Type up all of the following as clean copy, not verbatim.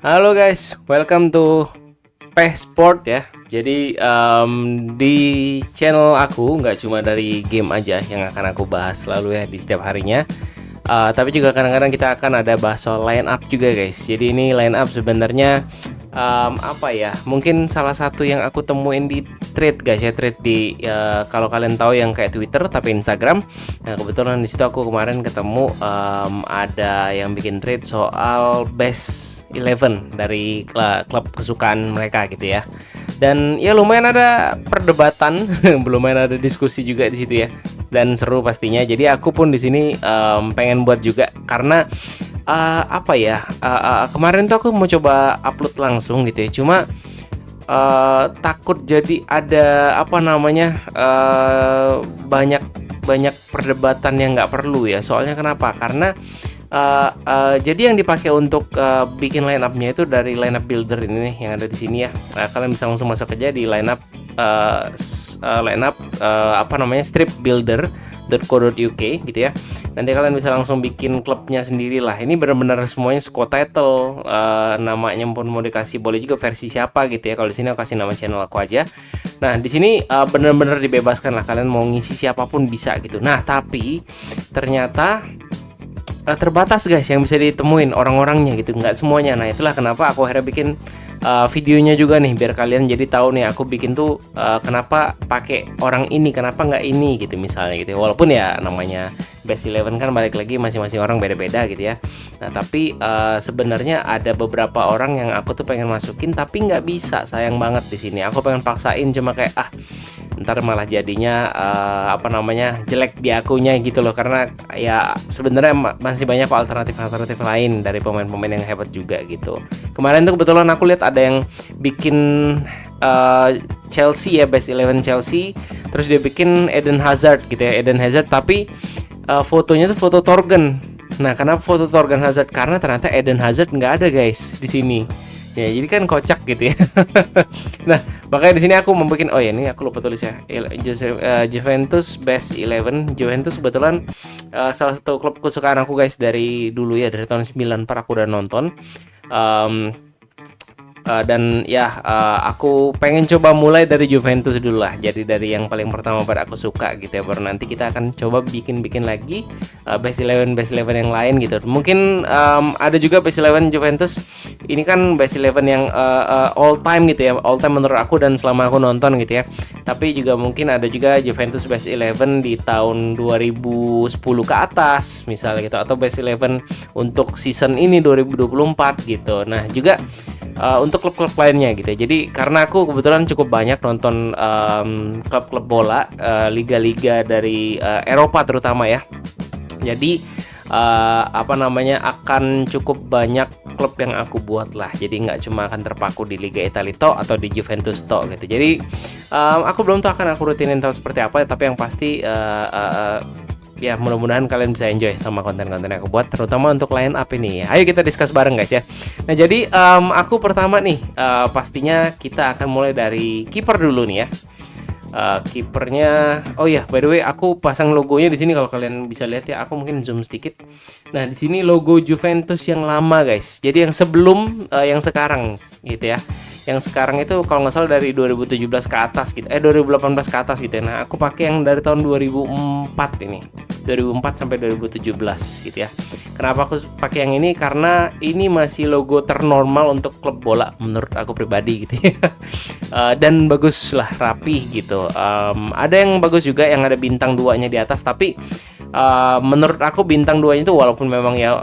Halo guys, welcome to Sport ya. Jadi di channel aku nggak cuma dari game aja yang akan aku bahas selalu ya di setiap harinya. Tapi juga kadang-kadang kita akan ada bahas soal line up juga guys. Jadi ini line up sebenarnya apa ya? Mungkin salah satu yang aku temuin di thread guys ya, thread di kalau kalian tahu yang kayak Twitter tapi Instagram. Nah kebetulan di situ aku kemarin ketemu ada yang bikin thread soal best 11 dari klub kesukaan mereka gitu ya. Dan ya lumayan ada perdebatan, lumayan ada diskusi juga di situ ya. Dan seru pastinya. Jadi aku pun di sini pengen buat juga karena apa ya? Kemarin tuh aku mau coba upload langsung gitu ya. Cuma takut jadi ada apa namanya banyak banyak perdebatan yang nggak perlu ya. Soalnya kenapa? Karena jadi yang dipakai untuk bikin line up-nya itu dari line up builder ini nih yang ada di sini ya. Kalian bisa langsung masuk aja di line up apa namanya stripbuilder.co.uk gitu ya. Nanti kalian bisa langsung bikin klubnya sendiri lah. Ini benar-benar semuanya squad title, namanya pun mau dikasih boleh juga versi siapa gitu ya. Kalau di sini aku kasih nama channel aku aja. Nah di sini benar-benar dibebaskan lah, kalian mau ngisi siapapun bisa gitu. Nah tapi ternyata terbatas guys yang bisa ditemuin orang-orangnya gitu, nggak semuanya. Nah itulah kenapa aku akhirnya bikin videonya juga nih biar kalian jadi tahu nih aku bikin tuh kenapa pakai orang ini, kenapa nggak ini gitu misalnya gitu. Walaupun ya namanya best 11 kan balik lagi masing-masing orang beda-beda gitu ya. Nah tapi sebenarnya ada beberapa orang yang aku tuh pengen masukin tapi nggak bisa, sayang banget di sini. Aku pengen paksain cuma kayak ntar malah jadinya apa namanya jelek di akunya gitu loh, karena ya sebenarnya masih banyak alternatif lain dari pemain-pemain yang hebat juga gitu. Kemarin tuh kebetulan aku lihat ada yang bikin Chelsea ya, best 11 Chelsea, terus dia bikin Eden Hazard gitu ya, Eden Hazard tapi fotonya tuh foto Torgan. Nah kenapa foto Torgan Hazard? Karena ternyata Eden Hazard nggak ada guys di sini. Ya jadi kan kocak gitu ya. Nah makanya di sini aku membuat, oh ya ini aku lupa tulis ya, Juventus best 11. Juventus kebetulan salah satu klub kesukaan aku guys dari dulu ya, dari tahun 94 aku udah nonton. Dan ya aku pengen coba mulai dari Juventus dulu lah, jadi dari yang paling pertama pada aku suka gitu ya, baru nanti kita akan coba bikin lagi best 11 yang lain gitu. Mungkin ada juga best 11 Juventus ini kan best 11 yang all time gitu ya, all time menurut aku dan selama aku nonton gitu ya. Tapi juga mungkin ada juga Juventus best 11 di tahun 2010 ke atas misalnya gitu, atau best 11 untuk season ini 2024 gitu. Nah juga untuk klub-klub lainnya gitu ya. Jadi karena aku kebetulan cukup banyak nonton klub-klub bola, liga-liga dari Eropa terutama ya. Jadi apa namanya akan cukup banyak klub yang aku buat lah. Jadi nggak cuma akan terpaku di Liga Italia atau di Juventus gitu. Jadi aku belum tahu akan aku rutinin tahu seperti apa, tapi yang pasti ya mudah-mudahan kalian bisa enjoy sama konten-konten yang aku buat, terutama untuk line up ini. Ayo kita discuss bareng guys ya. Nah jadi aku pertama nih pastinya kita akan mulai dari kiper dulu nih ya. Kipernya, oh ya by the way aku pasang logonya di sini kalau kalian bisa lihat ya. Aku mungkin zoom sedikit. Nah di sini logo Juventus yang lama guys. Jadi yang sebelum yang sekarang gitu ya. Yang sekarang itu kalau nggak salah dari 2017 ke atas gitu, 2018 ke atas gitu ya. Nah aku pakai yang dari tahun 2004 ini, 2004 sampai 2017 gitu ya. Kenapa aku pakai yang ini? Karena ini masih logo ternormal untuk klub bola menurut aku pribadi gitu ya. Dan bagus lah, rapih gitu. Ada yang bagus juga yang ada bintang 2-nya di atas, tapi menurut aku bintang 2-nya itu walaupun memang ya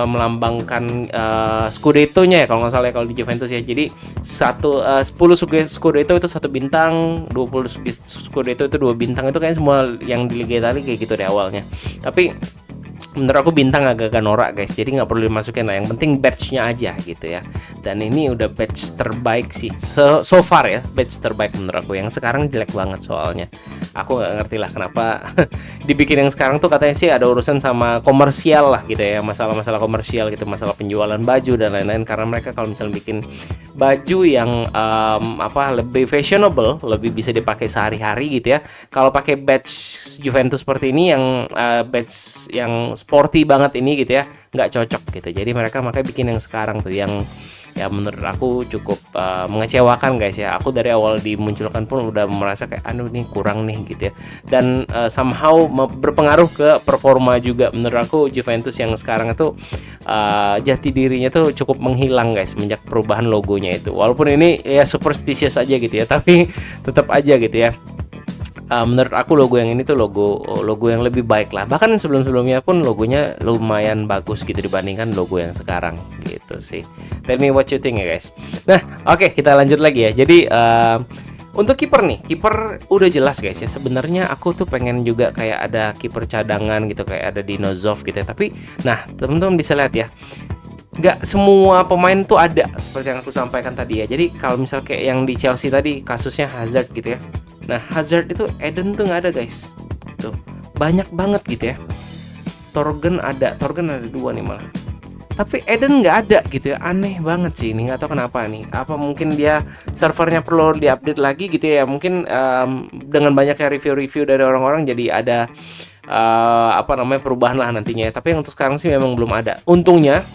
melambangkan Scudetto-nya ya kalau nggak salah ya, kalau di Juventus ya. Jadi 10 Scudetto itu 1 bintang, 20 Scudetto itu 2 bintang. Itu kayaknya semua yang di Liga Italia kayak gitu deh awalnya. Tapi menurut aku bintang agak-agak norak guys, jadi nggak perlu dimasukin lah, yang penting badge-nya aja gitu ya. Dan ini udah badge terbaik sih so far ya, badge terbaik menurut aku. Yang sekarang jelek banget soalnya, aku nggak ngerti lah kenapa dibikin yang sekarang tuh. Katanya sih ada urusan sama komersial lah gitu ya, masalah-masalah komersial gitu, masalah penjualan baju dan lain-lain. Karena mereka kalau misalnya bikin baju yang lebih fashionable, lebih bisa dipakai sehari-hari gitu ya, kalau pakai badge Juventus seperti ini yang badge yang sporty banget ini gitu ya, nggak cocok gitu. Jadi mereka makanya bikin yang sekarang tuh yang ya menurut aku cukup mengecewakan guys ya. Aku dari awal dimunculkan pun udah merasa kayak aduh nih kurang nih gitu ya, dan somehow berpengaruh ke performa juga. Menurut aku Juventus yang sekarang itu jati dirinya tuh cukup menghilang guys semenjak perubahan logonya itu. Walaupun ini ya superstitious aja gitu ya, tapi tetap aja gitu ya. Menurut aku logo yang ini tuh logo yang lebih baik lah. Bahkan sebelum-sebelumnya pun logonya lumayan bagus gitu dibandingkan logo yang sekarang gitu sih. Tell me what you think ya guys. Nah, oke, kita lanjut lagi ya. Jadi untuk kiper nih, kiper udah jelas guys ya. Sebenarnya aku tuh pengen juga kayak ada kiper cadangan gitu, kayak ada Dinozov gitu ya. Tapi nah, teman-teman bisa lihat ya, nggak semua pemain tuh ada seperti yang aku sampaikan tadi ya. Jadi kalau misal kayak yang di Chelsea tadi kasusnya Hazard gitu ya. Nah, Hazard itu Eden tuh nggak ada guys. Tuh, banyak banget gitu ya. Torgen ada 2 nih malah. Tapi Eden nggak ada gitu ya. Aneh banget sih ini, nggak tahu kenapa nih. Apa mungkin dia servernya perlu diupdate lagi gitu ya. Mungkin dengan banyaknya review-review dari orang-orang jadi ada perubahan lah nantinya. Tapi untuk sekarang sih memang belum ada. Untungnya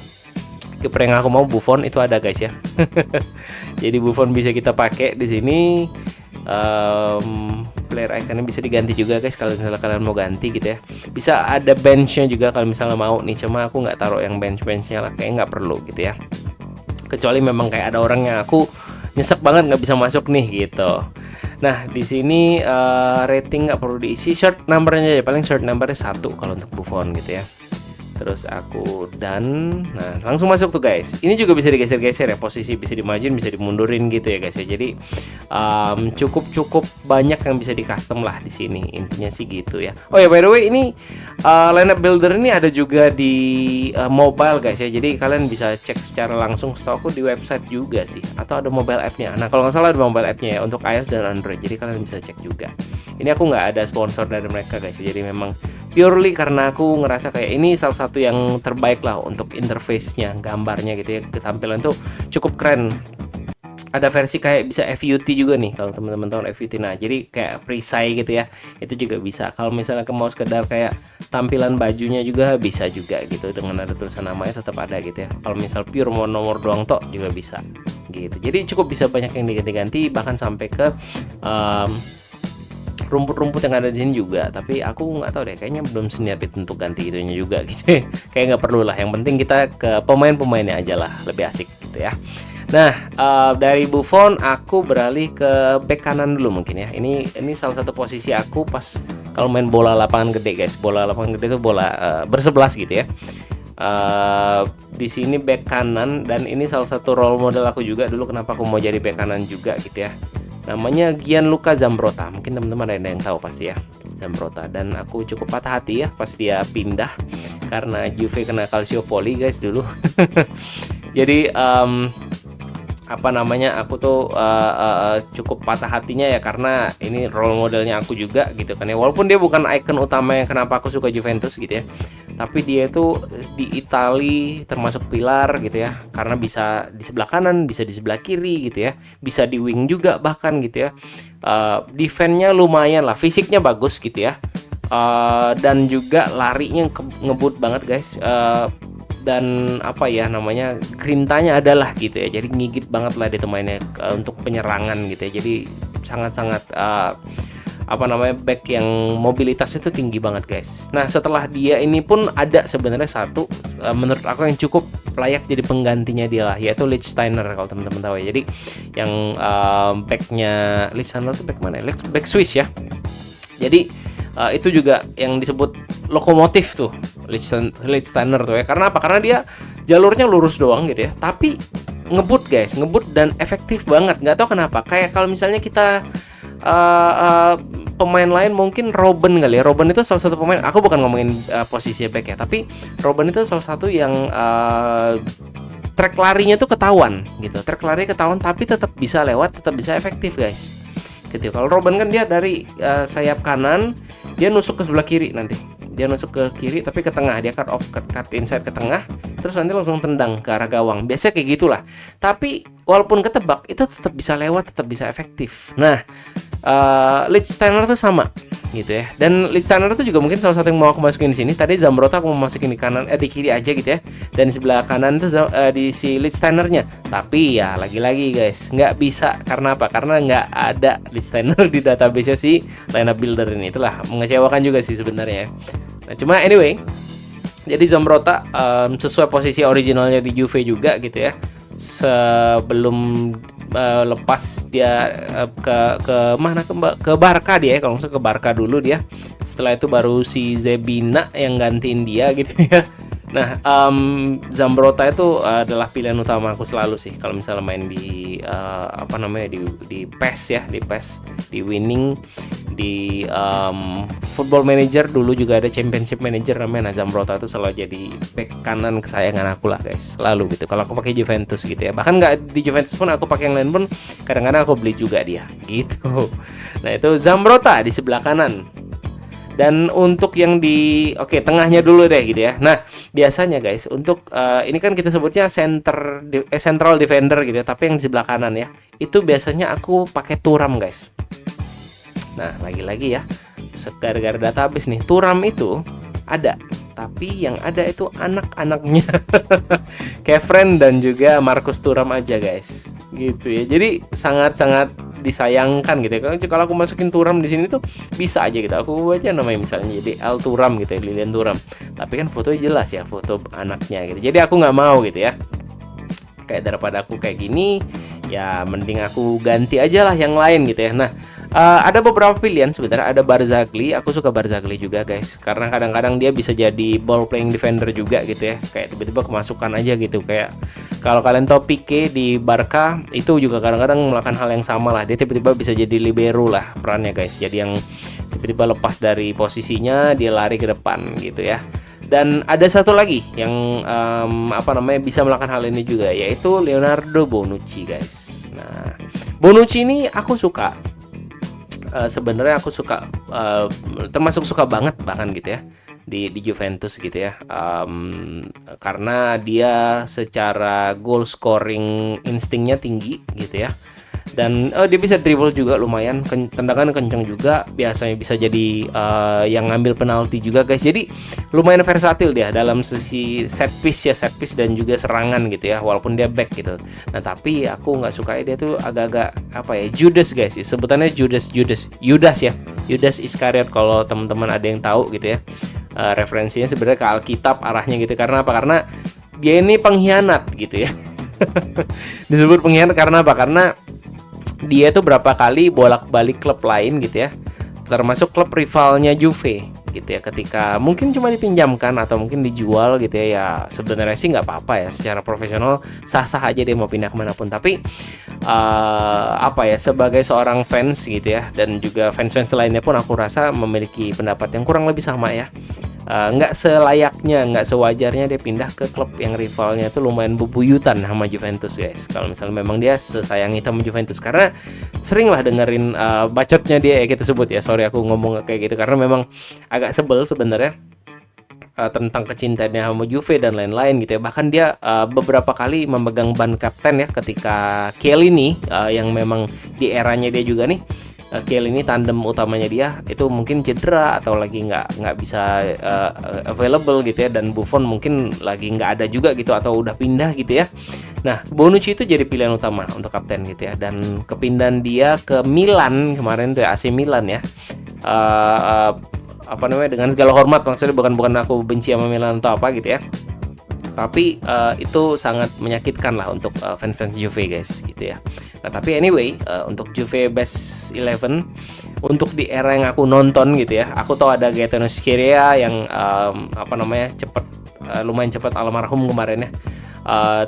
kiper yang aku mau Buffon itu ada guys ya. Jadi Buffon bisa kita pakai di sini. Player iconnya bisa diganti juga guys kalau misalnya kalian mau ganti gitu ya. Bisa ada benchnya juga kalau misalnya mau nih, cuma aku nggak taruh yang benchnya lah, kayaknya nggak perlu gitu ya. Kecuali memang kayak ada orang yang aku nyesek banget nggak bisa masuk nih gitu. Nah di sini rating nggak perlu diisi, short numbernya aja, paling short numbernya 1 kalau untuk Buffon gitu ya. Terus aku nah langsung masuk tuh guys. Ini juga bisa digeser-geser ya, posisi bisa dimajuin, bisa dimundurin gitu ya guys ya. Jadi cukup banyak yang bisa di custom lah di sini, intinya sih gitu ya. Oh ya, by the way ini lineup builder ini ada juga di mobile guys ya. Jadi kalian bisa cek secara langsung, setahu aku di website juga sih, atau ada mobile app-nya. Nah kalau nggak salah ada mobile app-nya ya untuk iOS dan Android. Jadi kalian bisa cek juga. Ini aku nggak ada sponsor dari mereka guys ya. Jadi memang purely karena aku ngerasa kayak ini salah satu yang terbaik lah untuk interface-nya, gambarnya gitu ya, ketampilan tuh cukup keren. Ada versi kayak bisa FUT juga nih kalau teman-teman tahu FUT. Nah jadi kayak perisai gitu ya, itu juga bisa. Kalau misalnya mau sekedar kayak tampilan bajunya juga bisa juga gitu, dengan ada tulisan namanya tetap ada gitu ya. Kalau misal pure mau nomor doang tok juga bisa gitu. Jadi cukup bisa banyak yang diganti-ganti, bahkan sampai ke rumput-rumput yang ada di sini juga. Tapi aku nggak tahu deh, kayaknya belum seniat itu untuk ganti itunya juga gitu. Kayak nggak perlu lah, yang penting kita ke pemain-pemainnya aja lah, lebih asik gitu ya. Nah dari Buffon aku beralih ke back kanan dulu mungkin ya. Ini salah satu posisi aku pas kalau main bola lapangan gede guys. Bola lapangan gede itu bola bersebelas gitu ya. Di sini back kanan, dan ini salah satu role model aku juga dulu kenapa aku mau jadi back kanan juga gitu ya. Namanya Gianluca Zambrotta. Mungkin teman-teman ada yang tahu pasti ya, Zambrotta. Dan aku cukup patah hati ya pas dia pindah karena Juve kena Calciopoli guys dulu. Jadi aku tuh cukup patah hatinya ya, karena ini role modelnya aku juga gitu kan ya. Walaupun dia bukan ikon utama yang kenapa aku suka Juventus gitu ya, tapi dia itu di Italia termasuk pilar gitu ya, karena bisa di sebelah kanan, bisa di sebelah kiri gitu ya, bisa di wing juga bahkan gitu ya. Defense-nya lumayan lah, fisiknya bagus gitu ya, dan juga larinya ngebut banget guys. Dan grintanya adalah gitu ya, jadi ngigit banget lah dia mainnya untuk penyerangan gitu ya. Jadi sangat-sangat back yang mobilitasnya itu tinggi banget guys. Nah setelah dia ini pun ada sebenarnya satu menurut aku yang cukup layak jadi penggantinya dia lah, yaitu Lichtsteiner kalau teman-teman tahu ya. Jadi yang backnya Lichtsteiner itu back mana? Back Swiss ya. Jadi itu juga yang disebut lokomotif tuh Lichtsteiner tuh ya. Karena apa? Karena dia jalurnya lurus doang gitu ya, tapi ngebut guys, ngebut dan efektif banget. Nggak tahu kenapa. Kayak kalau misalnya kita pemain lain mungkin Robben kali ya. Robben itu salah satu pemain, aku bukan ngomongin posisi back ya, tapi Robben itu salah satu yang track larinya tuh ketahuan gitu. Track lari ketahuan tapi tetap bisa lewat, tetap bisa efektif guys. Gitu. Kalau Robben kan dia dari sayap kanan, dia nusuk ke sebelah kiri nanti. Dia nusuk ke kiri tapi ke tengah, dia cut inside ke tengah, terus nanti langsung tendang ke arah gawang. Biasanya kayak gitulah. Tapi walaupun ketebak itu tetap bisa lewat, tetap bisa efektif. Nah, Lichtsteiner tuh sama. gitu ya. Dan Lichtsteiner itu juga mungkin salah satu yang mau aku masukin di sini. Tadi Zambrotta aku mau masukin di kanan, di kiri aja gitu ya. Dan di sebelah kanan itu di si Lichtsteinernya. Tapi ya lagi-lagi guys, nggak bisa. Karena apa? Karena nggak ada Lichtsteiner di database si lineup builder ini. Itulah mengecewakan juga sih sebenarnya. Nah, cuma anyway, jadi Zambrotta sesuai posisi originalnya di Juve juga gitu ya. Sebelum lepas dia ke mana, ke Barca dia, kalau nggak salah ke Barca dulu dia. Setelah itu baru si Zebina yang gantiin dia gitu ya. Nah, Zambrotta itu adalah pilihan utama aku selalu sih kalau misalnya main di apa namanya di PES ya, di PES, di Winning, di Football Manager dulu juga ada Championship Manager namanya. Nah, Zambrotta itu selalu jadi back kanan kesayangan aku lah guys, selalu gitu. Kalau aku pakai Juventus gitu ya, bahkan nggak di Juventus pun aku pakai yang lain pun kadang-kadang aku beli juga dia gitu. Nah, itu Zambrotta di sebelah kanan. Dan untuk yang di tengahnya dulu deh gitu ya. Nah, biasanya guys untuk ini kan kita sebutnya central defender gitu ya, tapi yang di sebelah kanan ya, itu biasanya aku pakai Thuram guys. Nah, lagi-lagi ya, gara-gara database nih, Thuram itu ada, tapi yang ada itu anak-anaknya Kevin dan juga Marcus Thuram aja guys, gitu ya. Jadi sangat-sangat disayangkan gitu ya. Kalau aku masukin Thuram di sini tuh bisa aja gitu. Aku aja namanya misalnya jadi Al Thuram gitu ya, Lilian Thuram. Tapi kan fotonya jelas ya, foto anaknya gitu. Jadi aku nggak mau gitu ya. Kayak daripada aku kayak gini, ya mending aku ganti aja lah yang lain gitu ya. Nah, ada beberapa pilihan sebenarnya. Ada Barzagli, aku suka Barzagli juga guys, karena kadang-kadang dia bisa jadi ball playing defender juga gitu ya. Kayak tiba-tiba kemasukan aja gitu. Kayak kalau kalian tahu Pique di Barca itu juga kadang-kadang melakukan hal yang sama lah. Dia tiba-tiba bisa jadi libero lah perannya guys. Jadi yang tiba-tiba lepas dari posisinya, dia lari ke depan gitu ya. Dan ada satu lagi yang bisa melakukan hal ini juga, yaitu Leonardo Bonucci guys. Nah, Bonucci ini aku suka. Sebenarnya aku suka, termasuk suka banget bahkan gitu ya di Juventus gitu ya, karena dia secara goal scoring instingnya tinggi gitu ya. Dan dia bisa dribble juga lumayan, tendangan kenceng juga, biasanya bisa jadi yang ngambil penalti juga guys. Jadi lumayan versatil dia dalam sisi set piece dan juga serangan gitu ya, walaupun dia back gitu. Nah, tapi aku nggak suka dia tuh agak-agak Judas guys, sebutannya Judas ya, Judas Iskariot kalau teman-teman ada yang tahu gitu ya. Referensinya sebenarnya ke Alkitab arahnya gitu. Karena apa? Karena dia ini pengkhianat gitu ya. Disebut pengkhianat karena apa? Karena dia tuh berapa kali bolak-balik klub lain gitu ya, termasuk klub rivalnya Juve gitu ya. Ketika mungkin cuma dipinjamkan atau mungkin dijual gitu ya, ya sebenarnya sih nggak apa-apa ya, secara profesional sah-sah aja dia mau pindah kemanapun. Tapi sebagai seorang fans gitu ya, dan juga fans-fans lainnya pun aku rasa memiliki pendapat yang kurang lebih sama ya. Nggak selayaknya, nggak sewajarnya dia pindah ke klub yang rivalnya itu lumayan bebuyutan sama Juventus guys. Kalau misalnya memang dia sesayang itu sama Juventus, karena sering lah dengerin bacotnya dia ya, kita sebut ya, sorry aku ngomong kayak gitu karena memang agak sebel sebenarnya, tentang kecintaannya sama Juve dan lain-lain gitu ya. Bahkan dia beberapa kali memegang ban kapten ya, ketika Chiellini yang memang di eranya dia juga nih, Chiellini tandem utamanya dia itu mungkin cedera atau lagi nggak bisa available gitu ya, dan Buffon mungkin lagi nggak ada juga gitu atau udah pindah gitu ya. Nah, Bonucci itu jadi pilihan utama untuk kapten gitu ya, dan kepindahan dia ke Milan kemarin tuh ya, AC Milan ya, dengan segala hormat, maksudnya bukan aku benci sama Milan atau apa gitu ya, tapi itu sangat menyakitkan lah untuk fans-fans Juve guys gitu ya. Nah, tapi anyway, untuk Juve Best 11 untuk di era yang aku nonton gitu ya, aku tahu ada Gaetano Scirea yang lumayan cepat almarhum kemarin ya.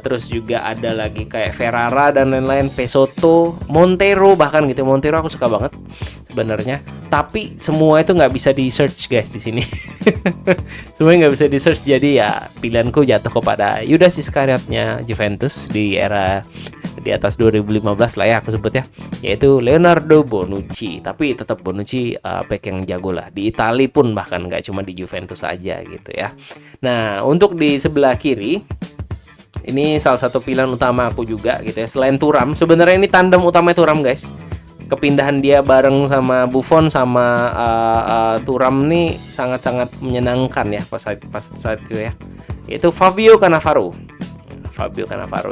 Terus juga ada lagi kayak Ferrara dan lain-lain, Pesotto, Montero bahkan gitu. Montero aku suka banget sebenarnya, tapi semua itu nggak bisa di search guys di sini. Semuanya nggak bisa di search, jadi ya pilihanku jatuh kepada Judas Iskariotnya Juventus di era di atas 2015 lah ya aku sebut ya, yaitu Leonardo Bonucci. Tapi tetap Bonucci back yang jago lah di Italia pun, bahkan nggak cuma di Juventus aja gitu ya. Nah, untuk di sebelah kiri ini salah satu pilihan utama aku juga gitu ya, selain Thuram. Sebenarnya ini tandem utama Thuram guys, kepindahan dia bareng sama Buffon sama Thuram nih sangat-sangat menyenangkan ya pas saat itu ya. Itu Fabio Cannavaro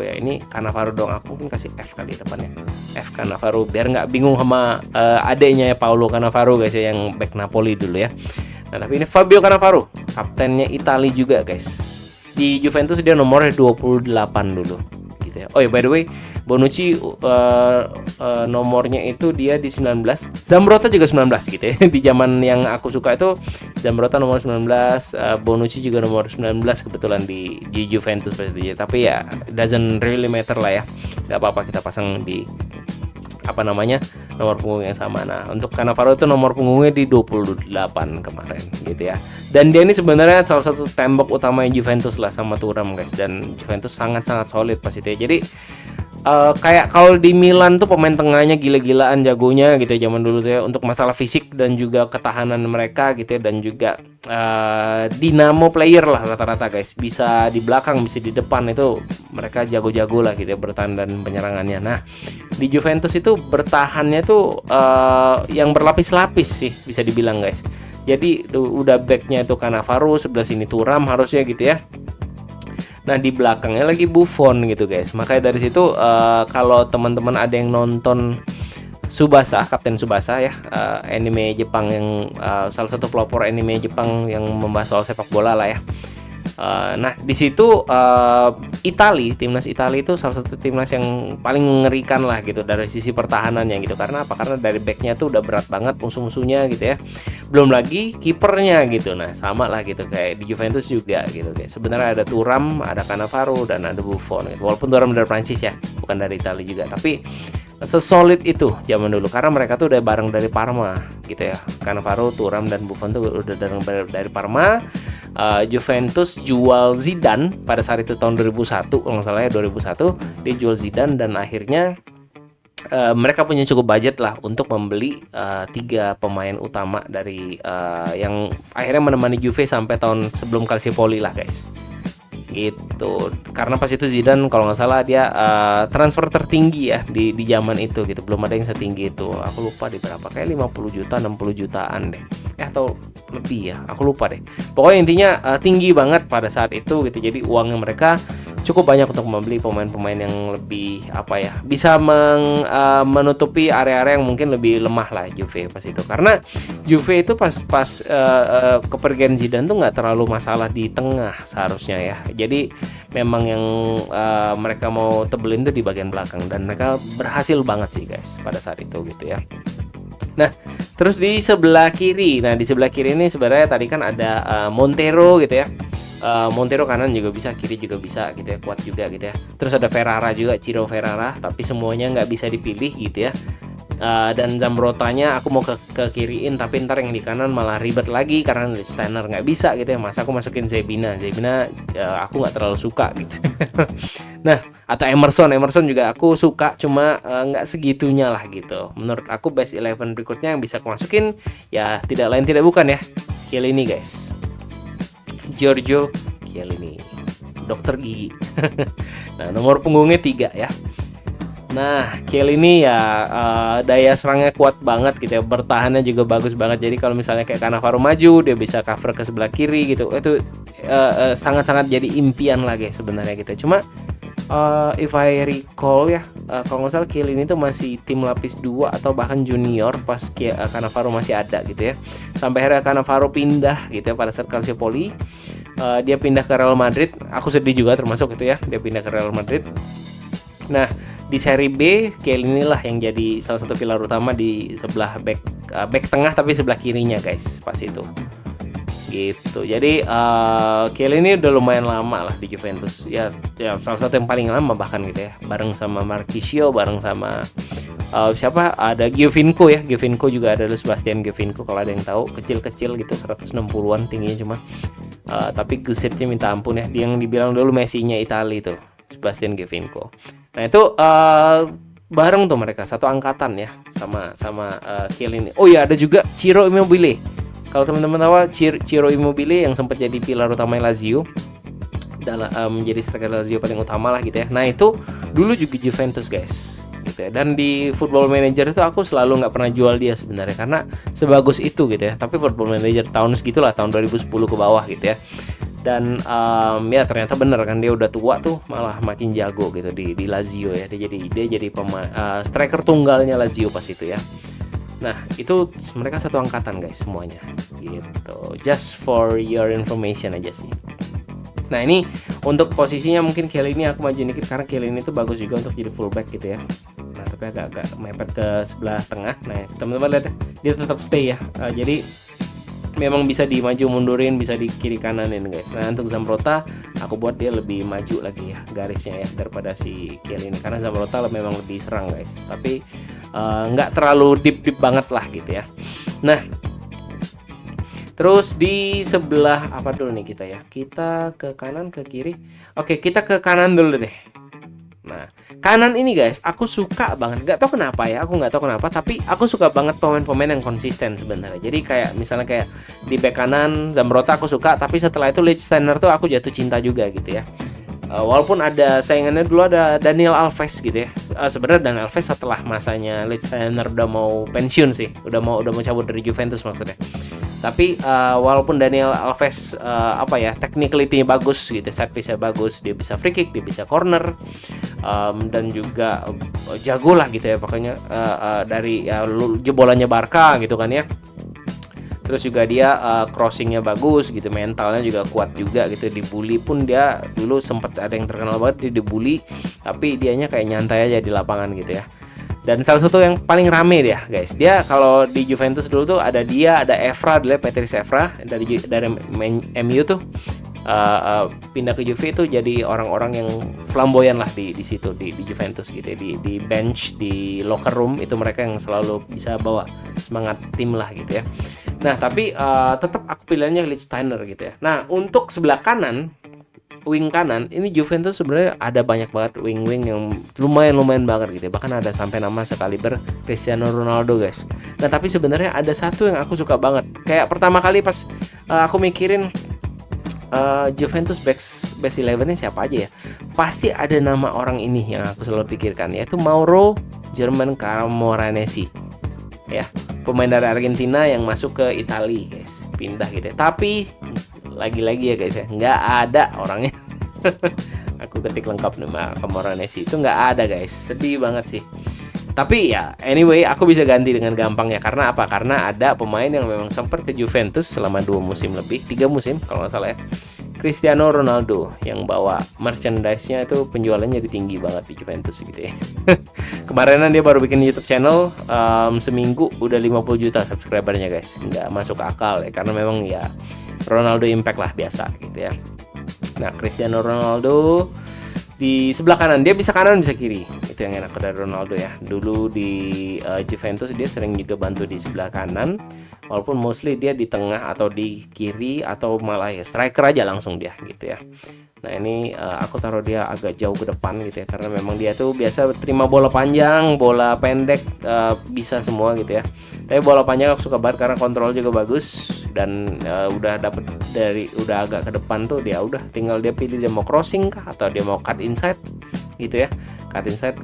ya, ini Cannavaro dong, aku mungkin kasih F kali depannya, F Cannavaro biar nggak bingung sama adeknya ya, Paolo Cannavaro guys ya, yang back Napoli dulu ya. Nah tapi ini Fabio Cannavaro, kaptennya Italia juga guys, di Juventus dia nomornya 28 dulu gitu ya. Oh ya, by the way, Bonucci nomornya itu dia di 19, Zambrotta juga 19 gitu ya. Di zaman yang aku suka itu Zambrotta nomor 19, Bonucci juga nomor 19 kebetulan di Juventus seperti itu. Tapi ya doesn't really matter lah ya. Gak apa-apa kita pasang di nomor punggung yang sama. Nah, untuk Cannavaro itu nomor punggungnya di 28 kemarin gitu ya. Dan dia ini sebenarnya salah satu tembok utama Juventus lah sama Thuram guys, dan Juventus sangat-sangat solid pas itu ya. Jadi kayak kalau di Milan tuh pemain tengahnya gila-gilaan jagonya gitu ya zaman dulu tuh ya, untuk masalah fisik dan juga ketahanan mereka gitu ya, dan juga dinamo player lah rata-rata guys, bisa di belakang bisa di depan, itu mereka jago-jago lah gitu ya bertahan dan penyerangannya. Nah di Juventus itu bertahannya tuh yang berlapis-lapis sih bisa dibilang guys. Jadi udah backnya itu Cannavaro, sebelah sini Thuram harusnya gitu ya. Nah di belakangnya lagi Buffon gitu guys. Makanya dari situ kalau teman-teman ada yang nonton Tsubasa, Kapten Tsubasa ya, anime Jepang yang salah satu pelopor anime Jepang yang membahas soal sepak bola lah ya. Nah di situ timnas Italia itu salah satu timnas yang paling mengerikan lah gitu dari sisi pertahanannya gitu. Karena apa? Karena dari backnya tuh udah berat banget musuh-musuhnya gitu ya. Belum lagi kipernya gitu. Nah sama lah gitu kayak di Juventus juga gitu guys. Sebenarnya ada Thuram, ada Cannavaro, dan ada Buffon gitu. Walaupun Thuram dari Prancis ya, bukan dari Italia juga, tapi sesolid itu zaman dulu karena mereka tuh udah bareng dari Parma gitu ya. Cannavaro, Thuram, dan Buffon tuh udah dari Parma. Juventus jual Zidane pada saat itu tahun 2001 kalau nggak salah ya, 2001 dia jual Zidane, dan akhirnya mereka punya cukup budget lah untuk membeli 3 pemain utama dari yang akhirnya menemani Juve sampai tahun sebelum Calciopoli lah guys gitu. Karena pas itu Zidane kalau nggak salah dia transfer tertinggi ya di zaman itu gitu, belum ada yang setinggi itu, aku lupa di berapa, kayak 50 juta 60 jutaan deh atau lebih ya, aku lupa deh. Pokoknya intinya tinggi banget pada saat itu gitu. Jadi uangnya mereka cukup banyak untuk membeli pemain-pemain yang lebih bisa menutupi area-area yang mungkin lebih lemah lah Juve pas itu. Karena Juve itu pas kepergian Zidane tuh nggak terlalu masalah di tengah seharusnya ya. Jadi memang yang mereka mau tebelin tuh di bagian belakang, dan mereka berhasil banget sih guys pada saat itu gitu ya. Nah, terus di sebelah kiri. Nah, di sebelah kiri ini sebenarnya tadi kan ada Montero gitu ya. Montero kanan juga bisa, kiri juga bisa gitu ya, kuat juga gitu ya. Terus ada Ferrara juga, Ciro Ferrara, tapi semuanya nggak bisa dipilih gitu ya. Dan Zambrottanya aku mau ke kiriin, tapi ntar yang di kanan malah ribet lagi karena Lichtsteiner nggak bisa gitu ya. Masa aku masukin Zebina aku nggak terlalu suka gitu. Nah, atau Emerson juga aku suka, cuma nggak segitunya lah gitu. Menurut aku best 11 berikutnya yang bisa aku masukin ya tidak lain tidak bukan ya, Chiellini guys, Giorgio Chiellini, dokter gigi. Nah nomor punggungnya 3 ya. Nah, Chiellini ya daya serangnya kuat banget gitu ya, bertahannya juga bagus banget. Jadi kalau misalnya kayak Cannavaro maju, dia bisa cover ke sebelah kiri gitu. Itu sangat-sangat jadi impian lagi sebenarnya gitu. Cuma if I recall ya, kalau nggak salah Chiellini itu masih tim lapis 2 atau bahkan junior pas Cannavaro masih ada gitu ya. Sampai akhirnya Cannavaro pindah gitu ya pada saat Calciopoli. Dia pindah ke Real Madrid. Aku sedih juga termasuk itu ya, dia pindah ke Real Madrid. Nah, di seri B Chiellini lah yang jadi salah satu pilar utama di sebelah back tengah, tapi sebelah kirinya guys pas itu gitu. Jadi Chiellini udah lumayan lama lah di Juventus ya, salah satu yang paling lama bahkan gitu ya, bareng sama Marchisio, bareng sama siapa, ada Giovinco ya, Giovinco juga ada, Sebastian Giovinco kalau ada yang tahu, kecil-kecil gitu 160-an tingginya cuma tapi gesitnya minta ampun ya, dia yang dibilang dulu Messi-nya Italia itu Sebastian Giovinco. Nah itu bareng tuh mereka satu angkatan ya sama Chiellini. Oh ya ada juga Ciro Immobile. Kalau teman-teman tahu Ciro Immobile yang sempat jadi pilar utama Lazio, dalam menjadi striker Lazio paling utama lah gitu ya. Nah itu dulu juga Juventus guys gitu ya. Dan di Football Manager itu aku selalu nggak pernah jual dia sebenarnya karena sebagus itu gitu ya. Tapi Football Manager tahun segitulah, tahun 2010 ke bawah gitu ya. Dan ya ternyata bener kan, dia udah tua tuh malah makin jago gitu di Lazio ya. Dia jadi striker tunggalnya Lazio pas itu ya. Nah, itu mereka satu angkatan guys semuanya gitu. Just for your information aja sih. Nah, ini untuk posisinya mungkin Chiellini aku maju dikit karena Chiellini itu bagus juga untuk jadi fullback gitu ya. Nah, tapi agak mepet ke sebelah tengah. Nah, teman-teman lihat ya, dia tetap stay ya. Jadi memang bisa dimaju mundurin, bisa di kiri kananin guys. Nah, untuk Zambrotta aku buat dia lebih maju lagi ya garisnya ya daripada si Chiellini karena Zambrotta memang lebih serang guys. Tapi nggak terlalu deep banget lah gitu ya. Nah, terus di sebelah apa dulu nih kita ya? Kita ke kanan, ke kiri. Oke, kita ke kanan dulu deh. Nah, kanan ini guys, aku suka banget. Gak tau kenapa ya, aku nggak tahu kenapa. Tapi aku suka banget pemain-pemain yang konsisten sebenarnya. Jadi kayak misalnya kayak di bek kanan Zambrotta aku suka, tapi setelah itu Lichtsteiner tuh aku jatuh cinta juga gitu ya. Walaupun ada saingannya dulu ada Daniel Alves gitu ya. Sebenarnya Daniel Alves setelah masanya Lichtsteiner udah mau pensiun sih, udah mau cabut dari Juventus maksudnya. Tapi walaupun Daniel Alves technicality-nya bagus gitu, set piece-nya bagus, dia bisa free kick, dia bisa corner, dan juga jago lah gitu ya pokoknya dari jebolannya Barca gitu kan ya. Terus juga dia crossingnya bagus gitu, mentalnya juga kuat juga gitu. Dibully pun dia dulu sempat ada yang terkenal banget dia dibully, tapi dianya kayak nyantai aja di lapangan gitu ya. Dan salah satu yang paling rame dia guys, dia kalau di Juventus dulu tuh ada dia, ada Evra, Patrice Evra dari MU tuh pindah ke Juve itu jadi orang-orang yang flamboyan lah di situ di Juventus gitu ya. Di bench, di locker room itu mereka yang selalu bisa bawa semangat tim lah gitu ya. Nah, tapi tetap aku pilihannya Lichtsteiner gitu ya. Nah, untuk sebelah kanan, wing kanan, ini Juventus sebenarnya ada banyak banget wing-wing yang lumayan banget gitu ya. Bahkan ada sampai nama sekaliber Cristiano Ronaldo guys. Nah, tapi sebenarnya ada satu yang aku suka banget. Kayak pertama kali pas aku mikirin Juventus best 11-nya siapa aja ya, pasti ada nama orang ini yang aku selalu pikirkan, yaitu Mauro German Camoranesi ya, pemain dari Argentina yang masuk ke Italia guys, pindah gitu ya. Tapi lagi-lagi ya guys ya, nggak ada orangnya. Aku ketik lengkap nama Camoranesi itu nggak ada guys, sedih banget sih. Tapi ya anyway, aku bisa ganti dengan gampang ya. Karena apa? Karena ada pemain yang memang sempat ke Juventus selama 2 musim lebih, 3 musim kalau nggak salah ya, Cristiano Ronaldo, yang bawa merchandise-nya itu penjualannya tinggi banget di Juventus gitu ya. Kemarinan dia baru bikin YouTube channel, seminggu udah 50 juta subscribernya guys. Nggak masuk akal ya, karena memang ya Ronaldo impact lah biasa gitu ya. Nah, Cristiano Ronaldo di sebelah kanan, dia bisa kanan bisa kiri, itu yang enak dari Ronaldo ya. Dulu di Juventus dia sering juga bantu di sebelah kanan, walaupun mostly dia di tengah atau di kiri atau malah ya striker aja langsung dia gitu ya. Nah, ini aku taruh dia agak jauh ke depan gitu ya, karena memang dia tuh biasa terima bola panjang, bola pendek, bisa semua gitu ya. Tapi bola panjang aku suka banget karena kontrol juga bagus, dan udah agak ke depan tuh dia udah tinggal dia pilih dia mau crossing kah atau dia mau cut inside gitu ya. Cut inside,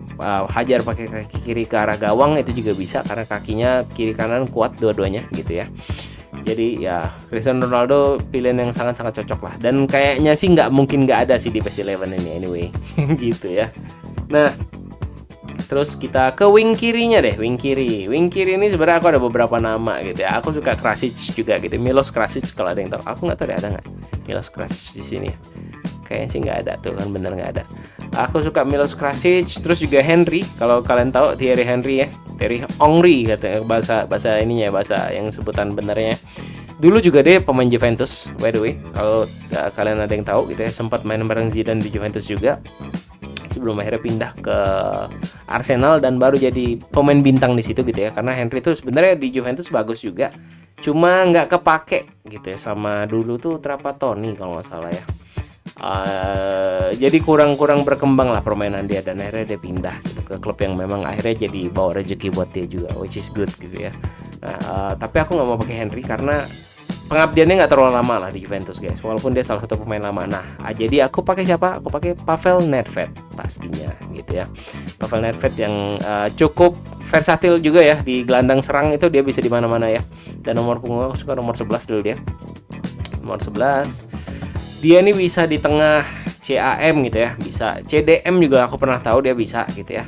hajar pakai kaki kiri ke arah gawang itu juga bisa karena kakinya kiri kanan kuat dua-duanya gitu ya. Jadi ya Cristiano Ronaldo pilihan yang sangat-sangat cocok lah, dan kayaknya sih nggak mungkin nggak ada sih di PES 11 ini anyway. Gitu ya. Nah, terus kita ke wing kirinya deh. Wing kiri ini sebenarnya aku ada beberapa nama gitu ya. Aku suka Krasic juga gitu, Milos Krasic kalau ada yang tahu. Aku nggak tahu deh ada nggak Milos Krasic di sini. Kayaknya sih nggak ada tuh kan, bener nggak ada. Aku suka Milos Krasic, terus juga Henry. Kalau kalian tahu Thierry Henry ya, Thierry Henry katanya bahasa ininya, bahasa yang sebutan benernya. Dulu juga dia pemain Juventus by the way. Kalau kalian ada yang tahu gitu ya, sempat main bareng Zidane di Juventus juga. Sebelum akhirnya pindah ke Arsenal dan baru jadi pemain bintang di situ gitu ya. Karena Henry itu sebenarnya di Juventus bagus juga, cuma nggak kepake gitu ya sama dulu tuh Trapattoni kalau nggak salah ya. Jadi kurang berkembang lah permainan dia, dan akhirnya dia pindah gitu ke klub yang memang akhirnya jadi bawa rezeki buat dia juga, which is good gitu ya. Nah, tapi aku nggak mau pakai Henry karena pengabdiannya nggak terlalu lama lah di Juventus guys, walaupun dia salah satu pemain lama. Nah, jadi aku pakai siapa? Aku pakai Pavel Nedved pastinya gitu ya. Pavel Nedved yang cukup versatil juga ya di gelandang serang, itu dia bisa di mana-mana ya. Dan nomor punggung aku suka nomor 11 dulu dia. Nomor 11. Dia ini bisa di tengah CAM gitu ya, bisa CDM juga aku pernah tahu dia bisa gitu ya.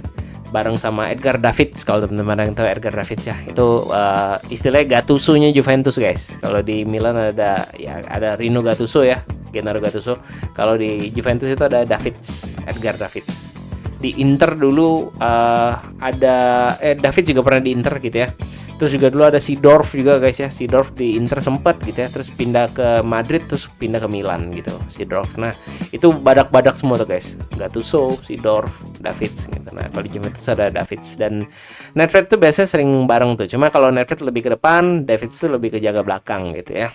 Bareng sama Edgar Davids, kalau teman-teman yang tahu Edgar Davids ya, itu istilahnya Gattuso-nya Juventus guys. Kalau di Milan ada Rino Gattuso ya, Gennaro Gattuso. Kalau di Juventus itu ada Edgar Davids. Di Inter dulu ada Davids juga pernah di Inter gitu ya. Terus juga dulu ada Seedorf juga guys ya. Seedorf di Inter sempat gitu ya, terus pindah ke Madrid, terus pindah ke Milan gitu Seedorf. Nah, itu badak-badak semua tuh guys. Gattuso, Seedorf, Davids gitu. Nah, kalau di Juventus ada Davids dan Nedved tuh biasanya sering bareng tuh. Cuma kalau Nedved lebih ke depan, Davids tuh lebih ke jaga belakang gitu ya.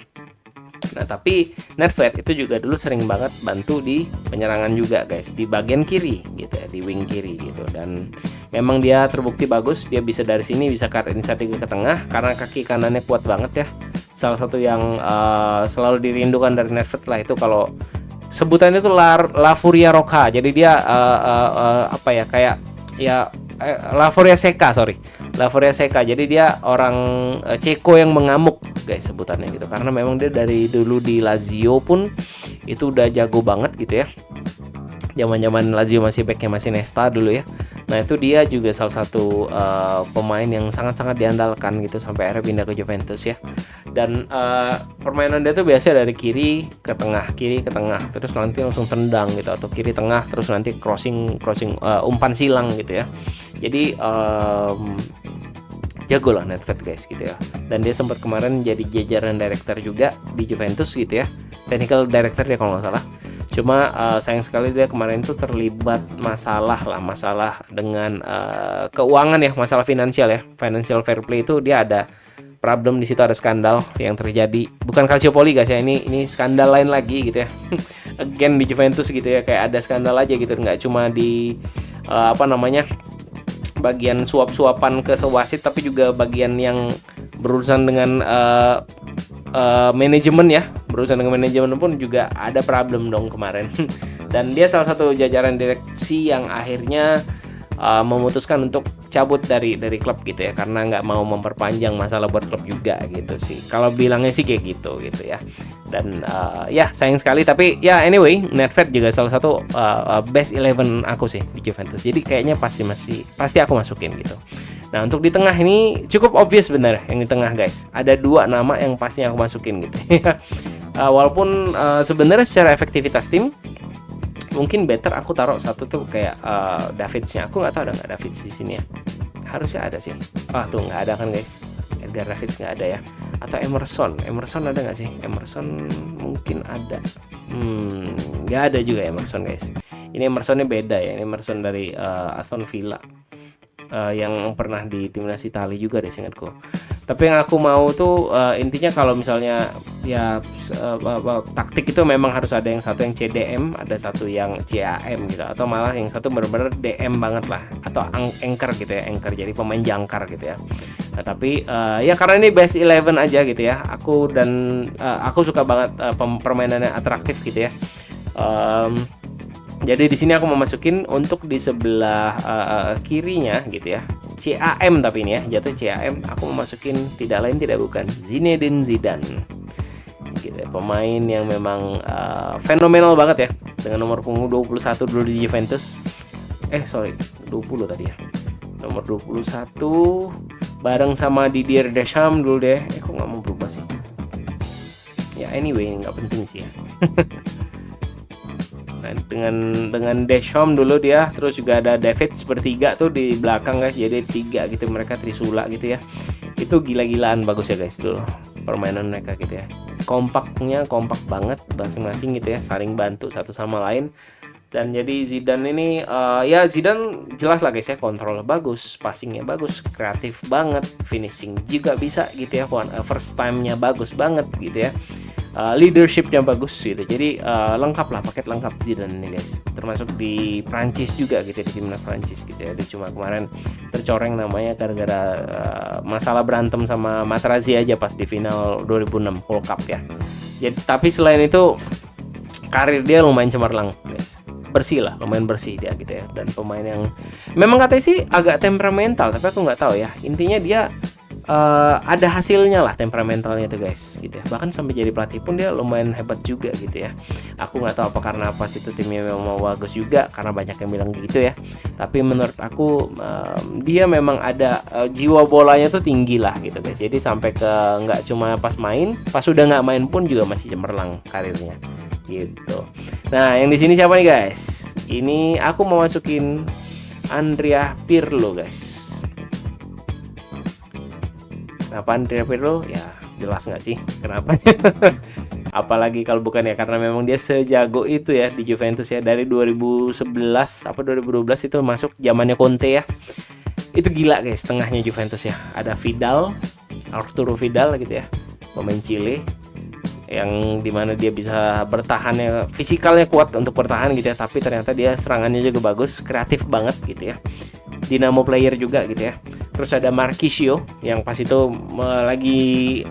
Nah, tapi Nedved itu juga dulu sering banget bantu di penyerangan juga guys, di bagian kiri gitu ya, di wing kiri gitu. Dan memang dia terbukti bagus, dia bisa dari sini bisa cut inside ke tengah karena kaki kanannya kuat banget ya. Salah satu yang selalu dirindukan dari Nedved lah itu kalau sebutannya itu La Furia Rocca. Jadi dia apa ya, kayak ya La Furia Seca. Jadi dia orang Ceko yang mengamuk guys sebutannya gitu. Karena memang dia dari dulu di Lazio pun itu udah jago banget gitu ya. Zaman-zaman Lazio masih backnya masih Nesta dulu ya. Nah, itu dia juga salah satu pemain yang sangat-sangat diandalkan gitu sampai akhirnya pindah ke Juventus ya. Dan permainan dia tuh biasa dari kiri ke tengah, terus nanti langsung tendang gitu, atau kiri tengah terus nanti crossing umpan silang gitu ya. Jadi jago lah Nedved guys gitu ya. Dan dia sempat kemarin jadi jajaran director juga di Juventus gitu ya, technical director dia kalau nggak salah. Cuma sayang sekali dia kemarin tuh terlibat masalah dengan keuangan ya, masalah finansial ya, financial fair play itu dia ada problem di situ, ada skandal yang terjadi. Bukan Calciopoli guys ya, ini skandal lain lagi gitu ya. Again di Juventus gitu ya, kayak ada skandal aja gitu, nggak cuma di bagian suap-suapan ke sewasit, tapi juga bagian yang berurusan dengan manajemen ya, berurusan dengan manajemen pun juga ada problem dong kemarin. Dan dia salah satu jajaran direksi yang akhirnya memutuskan untuk cabut dari klub gitu ya, karena nggak mau memperpanjang masalah buat klub juga gitu sih. Kalau bilangnya sih kayak gitu ya. Dan ya sayang sekali, tapi ya anyway, Nedved juga salah satu best 11 aku sih di Juventus. Jadi kayaknya pasti aku masukin gitu. Nah, untuk di tengah ini cukup obvious bener yang di tengah guys. Ada 2 nama yang pasti aku masukin gitu. Walaupun sebenarnya secara efektivitas tim mungkin better aku taruh satu tuh kayak Davidsnya. Aku nggak tahu ada nggak Davids di sini ya. Harusnya ada sih. Tuh nggak ada kan guys. Edgar Davids nggak ada ya. Atau Emerson ada nggak sih? Emerson mungkin ada. Nggak ada juga Emerson guys. Ini Emersonnya beda ya. Ini Emerson dari Aston Villa. Yang pernah di timnas Italia juga deh seingatku. Tapi yang aku mau tuh intinya kalau misalnya ya taktik itu memang harus ada yang satu yang CDM, ada satu yang CAM gitu, atau malah yang satu benar-benar DM banget lah, atau anchor gitu ya, anchor jadi pemain jangkar gitu ya. Nah, tapi ya karena ini best 11 aja gitu ya. Aku suka banget permainannya atraktif gitu ya. Jadi di sini aku mau masukin untuk di sebelah kirinya gitu ya. CAM tapi ini ya, jatuh CAM. Aku mau masukin tidak lain tidak bukan Zinedine Zidane. Gitu, pemain yang memang fenomenal banget ya, dengan nomor punggung 21 dulu di Juventus. 20 tadi ya. Nomor 21 bareng sama Didier Deschamps dulu deh. Kok nggak mau berubah sih? Ya anyway, nggak penting sih ya. Nah, dengan Deschamps dulu dia, terus juga ada Davids bertiga tuh di belakang guys, jadi 3 gitu, mereka trisula gitu ya. Itu gila-gilaan bagus ya guys dulu permainan mereka gitu ya. Kompak banget masing-masing gitu ya, saling bantu satu sama lain. Dan jadi Zidane ini ya Zidane jelas lah guys ya, kontrol bagus, passingnya bagus, kreatif banget, finishing juga bisa gitu ya, first time-nya bagus banget gitu ya. leadershipnya bagus gitu. Jadi lengkap lah, paket lengkap Zidane ini guys. Termasuk di Prancis juga gitu, di timnas Prancis gitu ya. Dia cuma kemarin tercoreng namanya gara-gara masalah berantem sama Materazzi aja pas di final 2006 World Cup ya. Jadi tapi selain itu karir dia lumayan cemerlang guys, bersih lah, lumayan bersih dia gitu ya. Dan pemain yang memang katanya sih agak temperamental, tapi aku nggak tahu ya, intinya dia ada hasilnya lah temperamentalnya tuh guys gitu ya. Bahkan sampai jadi pelatih pun dia lumayan hebat juga gitu ya. Aku nggak tahu apa karena pas itu timnya memang bagus juga, karena banyak yang bilang gitu ya. Tapi menurut aku dia memang ada jiwa bolanya tuh tinggi lah gitu guys. Jadi sampai ke nggak cuma pas main, pas udah nggak main pun juga masih cemerlang karirnya gitu. Nah yang di sini siapa nih guys? Ini aku mau masukin Andrea Pirlo guys. Kenapa Andrea Pirlo? Ya jelas nggak sih kenapa? Apalagi kalau bukan ya karena memang dia sejago itu ya di Juventus ya. Dari 2011 apa 2012 itu masuk zamannya Conte ya. Itu gila guys, tengahnya Juventus ya. Ada Vidal, Arturo Vidal gitu ya, pemain Chile, yang dimana dia bisa bertahan ya, fisikalnya kuat untuk bertahan gitu ya. Tapi ternyata dia serangannya juga bagus, kreatif banget gitu ya. Dinamo player juga gitu ya. Terus ada Marquisio yang pas itu lagi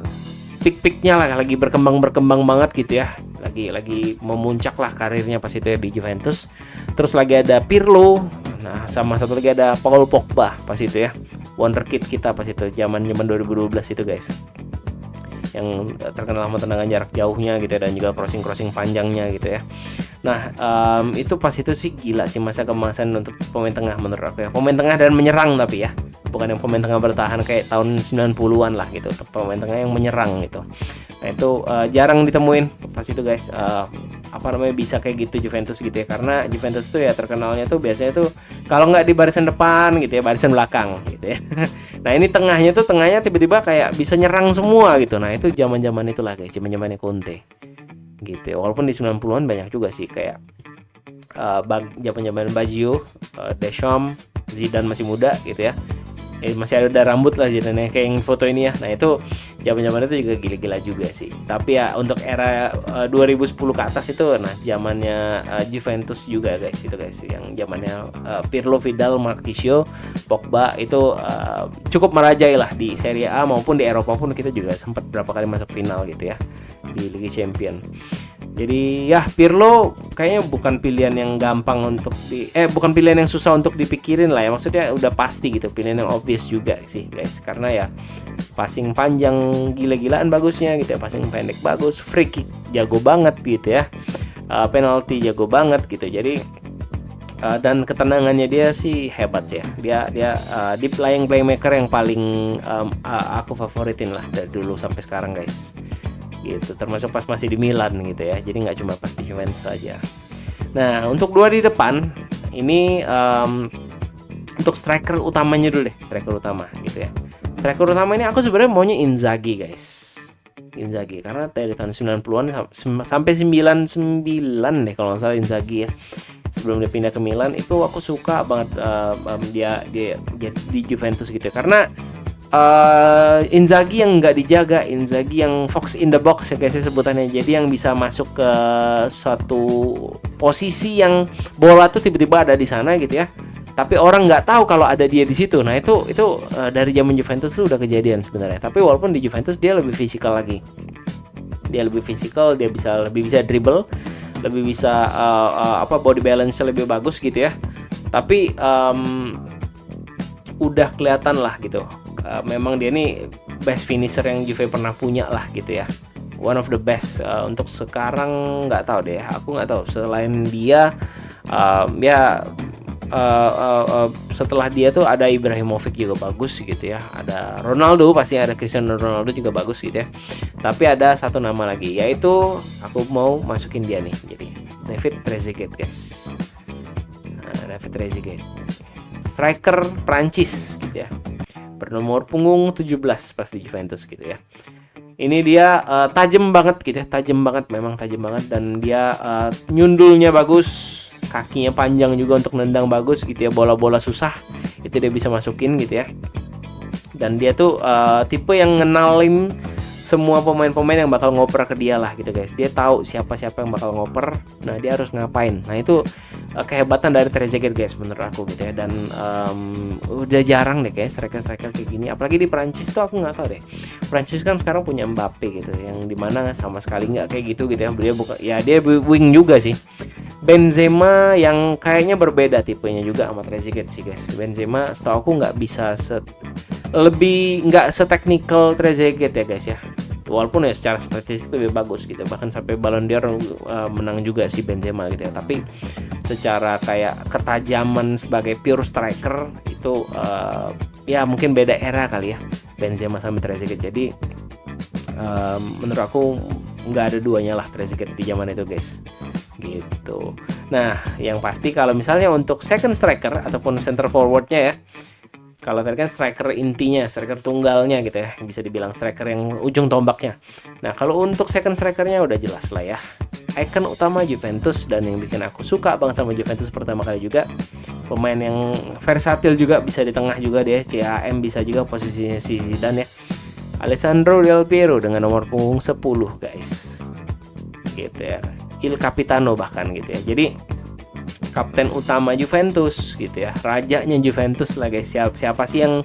pik-piknya lah, lagi berkembang banget gitu ya. Lagi memuncak lah karirnya pas itu ya di Juventus. Terus lagi ada Pirlo. Nah, sama satu lagi ada Paul Pogba pas itu ya. Wonderkid kita pas itu zaman 2012 itu guys. Yang terkenal sama tendangan jarak jauhnya gitu ya, dan juga crossing panjangnya gitu ya. Nah itu pas itu sih gila sih masa kemasan untuk pemain tengah menurut aku ya. Pemain tengah dan menyerang tapi ya, bukan yang pemain tengah bertahan kayak tahun 90-an lah gitu. Pemain tengah yang menyerang gitu. Nah itu jarang ditemuin pas itu guys. Bisa kayak gitu Juventus gitu ya. Karena Juventus tuh ya terkenalnya tuh biasanya tuh kalau nggak di barisan depan gitu ya, barisan belakang gitu ya. Nah ini tengahnya tiba-tiba kayak bisa nyerang semua gitu. Nah itu zaman-zaman itulah guys, zaman-zamannya Conte gitu ya. Walaupun di 90-an banyak juga sih kayak zaman-zaman Baggio, Deschamps, Zidane masih muda gitu ya. Masih ada rambut lah Zidane kayak yang foto ini ya. Nah itu zaman-zaman itu juga gila-gila juga sih. Tapi ya untuk era 2010 ke atas itu nah zamannya Juventus juga guys itu guys, yang zamannya Pirlo, Vidal, Marquisio, Pogba itu cukup merajai lah di Serie A maupun di Eropa pun kita juga sempat berapa kali masuk final gitu ya di Liga Champion. Jadi ya Pirlo kayaknya bukan pilihan yang gampang untuk bukan pilihan yang susah untuk dipikirin lah ya. Maksudnya udah pasti gitu, pilihan yang obvious juga sih guys. Karena ya passing panjang gila-gilaan bagusnya gitu ya, passing pendek bagus, free kick jago banget gitu ya. Penalti jago banget gitu. Jadi dan ketenangannya dia sih hebat ya. Dia deep lying playmaker yang paling aku favoritin lah dari dulu sampai sekarang guys. Gitu, termasuk pas masih di Milan gitu ya. Jadi nggak cuma pas di Juventus saja. Nah untuk dua di depan ini untuk striker utamanya dulu deh, striker utama gitu ya. Striker utama ini aku sebenarnya maunya Inzaghi guys. Inzaghi karena dari tahun 90-an sampai 99 deh kalau nggak salah Inzaghi ya. Sebelum dia pindah ke Milan itu aku suka banget dia di Juventus gitu ya. Karena Inzaghi yang nggak dijaga, Inzaghi yang fox in the box ya guys sebutannya. Jadi yang bisa masuk ke suatu posisi yang bola tuh tiba-tiba ada di sana gitu ya. Tapi orang nggak tahu kalau ada dia di situ. Nah itu dari zaman Juventus tuh udah kejadian sebenarnya. Tapi walaupun di Juventus dia lebih fisikal lagi. Dia lebih fisikal, dia lebih bisa dribble, lebih bisa body balance lebih bagus gitu ya. Tapi udah kelihatan lah gitu. Memang dia nih best finisher yang Juve pernah punya lah gitu ya, one of the best. Untuk sekarang nggak tahu deh, aku nggak tahu selain dia setelah dia tuh ada Ibrahimovic juga bagus gitu ya, ada Ronaldo, pasti ada Cristiano Ronaldo juga bagus gitu ya. Tapi ada satu nama lagi, yaitu aku mau masukin dia nih, jadi David Trezeguet guys. David Trezeguet, striker Prancis gitu ya, bernomor punggung 17 pas di Juventus gitu ya. Ini dia tajam banget gitu ya, memang tajam banget. Dan dia nyundulnya bagus, kakinya panjang juga untuk nendang bagus gitu ya. Bola-bola susah itu dia bisa masukin gitu ya. Dan dia tuh tipe yang ngenalin semua pemain-pemain yang bakal ngoper ke dia lah gitu guys. Dia tahu siapa-siapa yang bakal ngoper. Nah, dia harus ngapain. Nah, itu kehebatan dari Trezeguet guys menurut aku gitu ya. Dan udah jarang deh kayak striker-striker kayak gini. Apalagi di Prancis tuh aku nggak tahu deh. Prancis kan sekarang punya Mbappe gitu, yang dimana sama sekali nggak kayak gitu gitu ya. Dia bukan, ya dia wing juga sih. Benzema yang kayaknya berbeda tipenya juga sama Trezeguet sih guys. Benzema setahu aku nggak bisa lebih nggak seteknikal Trezeguet ya guys ya. Walaupun ya secara statistik lebih bagus gitu, bahkan sampai Ballon d'Or menang juga si Benzema gitu ya. Tapi secara kayak ketajaman sebagai pure striker itu ya mungkin beda era kali ya, Benzema sama Trezeguet. Jadi menurut aku nggak ada duanya lah Trezeguet di zaman itu guys gitu. Nah, yang pasti kalau misalnya untuk second striker ataupun center forwardnya ya, kalau tadi kan striker intinya, striker tunggalnya gitu ya, bisa dibilang striker yang ujung tombaknya. Nah, kalau untuk second strikernya udah jelas lah ya, icon utama Juventus, dan yang bikin aku suka banget sama Juventus pertama kali juga, pemain yang versatil juga, bisa di tengah juga deh, CAM bisa juga posisinya si Zidane ya, Alessandro Del Piero dengan nomor punggung 10 guys gitu ya, Il Capitano bahkan gitu ya. Jadi kapten utama Juventus gitu ya, rajanya Juventus lah guys. Siapa sih yang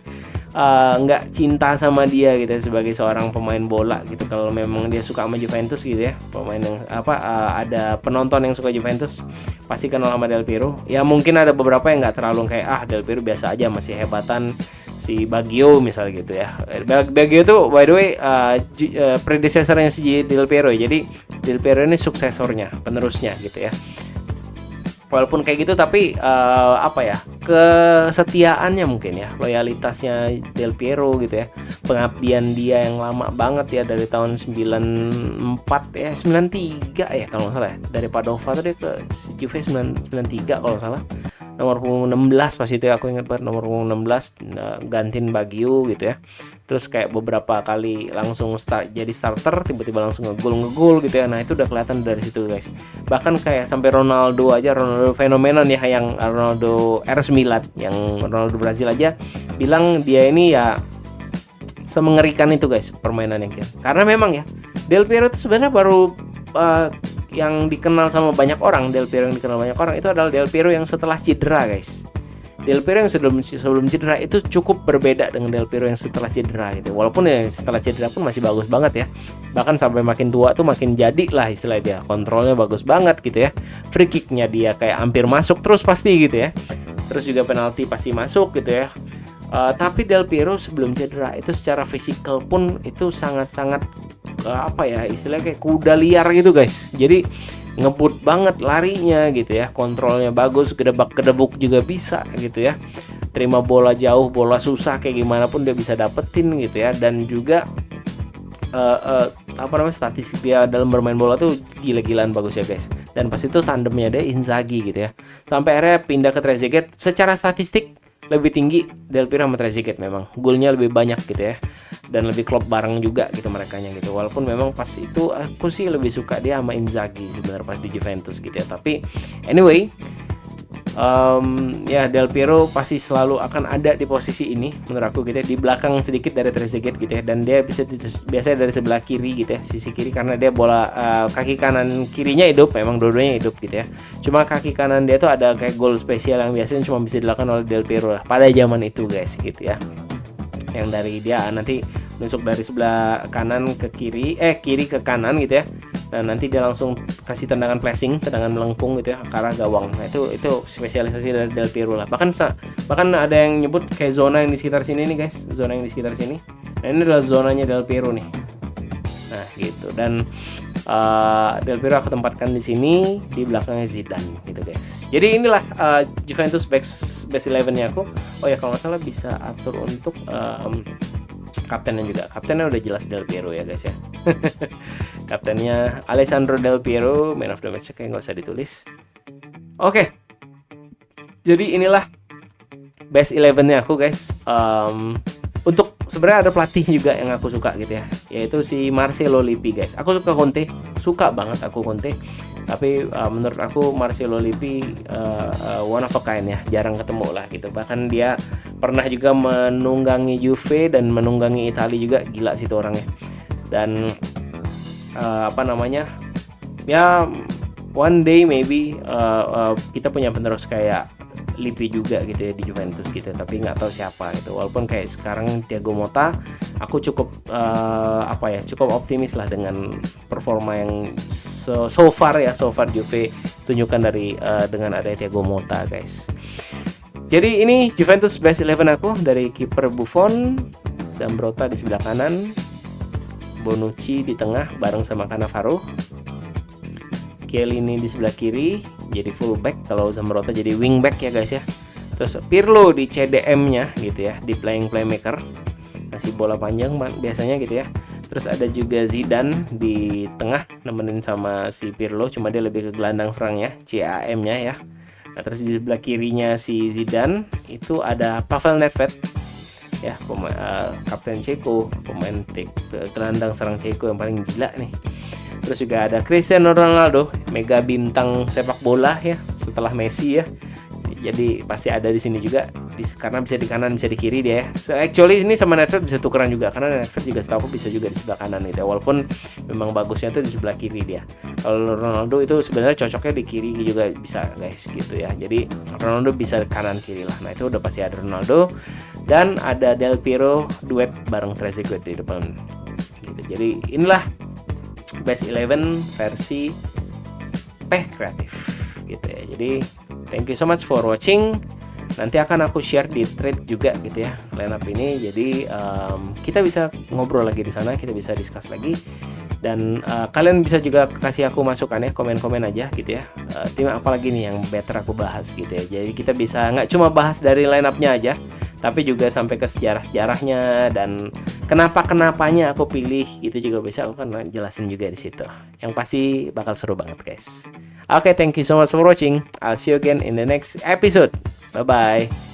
nggak cinta sama dia gitu ya, sebagai seorang pemain bola gitu. Kalau memang dia suka sama Juventus gitu ya, pemain yang ada penonton yang suka Juventus pasti kenal sama Del Piero. Ya mungkin ada beberapa yang nggak terlalu kayak Del Piero biasa aja, masih hebatan si Baggio misal gitu ya. Baggio tuh by the way predecessornya si Del Piero, jadi Del Piero ini suksesornya, penerusnya gitu ya. Walaupun kayak gitu, tapi kesetiaannya mungkin ya, loyalitasnya Del Piero gitu ya, pengabdian dia yang lama banget ya, dari tahun 94 ya, 93 ya kalau nggak salah ya, dari Padova tuh dia ke Juve 93 kalau nggak salah, nomor punggung 16 pas itu ya, aku ingat banget nomor punggung 16, gantiin Baggio gitu ya. Terus kayak beberapa kali langsung jadi starter, tiba-tiba langsung ngegol gitu ya. Nah, itu udah kelihatan dari situ guys. Bahkan kayak sampai Ronaldo fenomenon ya, yang Ronaldo R9, yang Ronaldo Brazil aja bilang dia ini ya semengerikan itu guys permainannya gitu. Karena memang ya Del Piero itu sebenarnya baru yang dikenal sama banyak orang. Del Piero yang dikenal banyak orang itu adalah Del Piero yang setelah cedera guys. Del Piero yang sebelum cedera itu cukup berbeda dengan Del Piero yang setelah cedera gitu. Walaupun ya setelah cedera pun masih bagus banget ya. Bahkan sampai makin tua tuh makin jadi lah istilah dia. Kontrolnya bagus banget gitu ya. Free kicknya dia kayak hampir masuk terus pasti gitu ya. Terus juga penalti pasti masuk gitu ya. Tapi Del Piero sebelum cedera itu secara fisikal pun itu sangat-sangat istilahnya kayak kuda liar gitu guys. Jadi ngebut banget larinya gitu ya, kontrolnya bagus, gedebak-gedebuk juga bisa gitu ya, terima bola jauh, bola susah kayak gimana pun dia bisa dapetin gitu ya. Dan juga statistik dia dalam bermain bola tuh gila-gilaan bagus ya guys. Dan pas itu tandemnya dia Inzaghi gitu ya, sampai akhirnya pindah ke Trezeguet. Secara statistik lebih tinggi Del Piero sama Trezeguet, memang golnya lebih banyak gitu ya, dan lebih klop bareng juga gitu merekanya gitu. Walaupun memang pas itu aku sih lebih suka dia sama Inzaghi sebenarnya pas di Juventus gitu ya. Tapi anyway, ya Del Piero pasti selalu akan ada di posisi ini menurut aku gitu ya, di belakang sedikit dari Trezeguet gitu ya. Dan dia biasanya dari sebelah kiri gitu ya, sisi kiri, karena dia bola kaki kanan kirinya hidup, memang dua-duanya hidup gitu ya. Cuma kaki kanan dia tuh ada kayak gol spesial yang biasanya cuma bisa dilakukan oleh Del Piero lah pada zaman itu guys gitu ya, yang dari dia nanti nusuk dari sebelah kanan ke kiri, kiri ke kanan gitu ya. Nah, nanti dia langsung kasih tendangan flashing, tendangan melengkung gitu ya ke arah gawang. Nah, itu spesialisasi dari Del Piero lah. Bahkan ada yang nyebut kayak zona yang di sekitar sini nih guys, zona yang di sekitar sini. Nah, ini adalah zonanya Del Piero nih. Nah, gitu. Dan Del Piero aku tempatkan di sini di belakangnya Zidane gitu guys. Jadi inilah Juventus best 11-nya aku. Oh ya, kalau nggak salah bisa atur untuk kaptennya juga. Kaptennya udah jelas Del Piero ya guys ya. Kaptennya Alessandro Del Piero, man of the match kayak nggak usah ditulis. Oke. Jadi inilah best 11-nya aku guys. Untuk sebenarnya ada pelatih juga yang aku suka gitu ya, yaitu si Marcelo Lippi guys. Aku suka Conte, suka banget aku Conte. Tapi menurut aku Marcelo Lippi one of a kind ya, jarang ketemu lah gitu. Bahkan dia pernah juga menunggangi Juve dan menunggangi Italia juga, gila sih itu orangnya. dan ya one day maybe kita punya penerus kayak Lippi juga gitu ya di Juventus gitu, tapi nggak tahu siapa gitu. Walaupun kayak sekarang Thiago Motta, aku cukup cukup optimis lah dengan performa yang so far Juve tunjukkan dari dengan ada Thiago Motta, guys. Jadi ini Juventus best 11 aku, dari kiper Buffon, Zambrotta di sebelah kanan, Bonucci di tengah bareng sama Cannavaro, Chiellini di sebelah kiri jadi fullback, kalau Zambrotta jadi wingback ya guys ya. Terus Pirlo di CDM-nya gitu ya, di playmaker, kasih bola panjang biasanya gitu ya. Terus ada juga Zidane di tengah nemenin sama si Pirlo, cuma dia lebih ke gelandang serang ya, CAM-nya ya. Nah, terus di sebelah kirinya si Zidane itu ada Pavel Nedved ya, kapten Ceko, pemain gelandang serang Ceko yang paling gila nih. Terus juga ada Cristiano Ronaldo, mega bintang sepak bola ya setelah Messi ya. Jadi pasti ada di sini juga, karena bisa di kanan bisa di kiri dia ya. So actually ini sama Nedved bisa tukeran juga, karena Nedved juga setahu bisa juga di sebelah kanan gitu ya. Walaupun memang bagusnya tuh di sebelah kiri dia. Kalau Ronaldo itu sebenarnya cocoknya di kiri juga bisa guys gitu ya. Jadi Ronaldo bisa kanan kiri lah. Nah itu udah pasti ada Ronaldo, dan ada Del Piero duet bareng Trezeguet di depan gitu. Jadi inilah best 11 versi PEH Kreatif gitu ya. Jadi thank you so much for watching. Nanti akan aku share di thread juga gitu ya lineup ini. Jadi kita bisa ngobrol lagi di sana, kita bisa discuss lagi. Dan kalian bisa juga kasih aku masukan ya, komen-komen aja gitu ya. Tim apa lagi nih yang better aku bahas gitu ya. Jadi kita bisa nggak cuma bahas dari lineup-nya aja, tapi juga sampai ke sejarah-sejarahnya dan kenapa-kenapanya aku pilih gitu juga bisa aku kan jelasin juga di situ. Yang pasti bakal seru banget guys. Oke, thank you so much for watching. I'll see you again in the next episode. Bye bye.